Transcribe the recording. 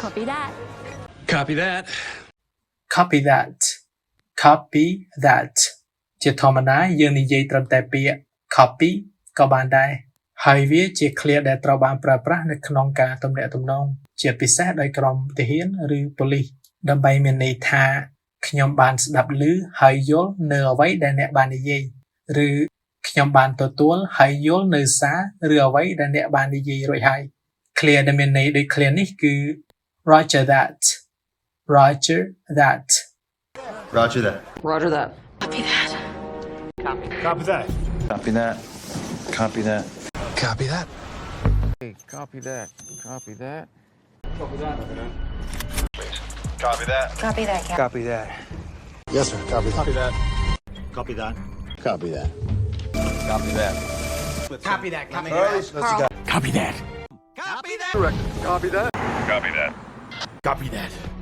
Copy that. Copy that. copy that copy that ជាធម្មតាយើងនិយាយត្រឹមតែពាក្យ copy ក៏បានដែរហើយវាជា clear ដែលត្រូវបានប្រើប្រាស់នៅក្នុងការទំនាក់ទំនងជាពិសេសដោយក្រុមទាហានឬប៉ូលីសដើម្បីមានន័យថាខ្ញុំបានស្ដាប់ឮហើយយល់នៅអ្វីដែលអ្នកបាននិយាយឬខ្ញុំបានទទួលហើយយល់នៅសារឬអ្វីដែលអ្នកបាននិយាយរួចហើយ clear ដែលមានន័យដូច clear នេះគឺ Roger that Roger that Roger that. Roger that. Copy that. Copy that. Copy that. Copy that. Copy that. Hey, copy that. Copy that. Copy that. Copy that, Cap. Copy that. Yes, sir. Copy that. Copy that. Copy that. Copy that. Copy that. Copy Carl. Copy that. Copy that. Copy that. Copy that. Copy that.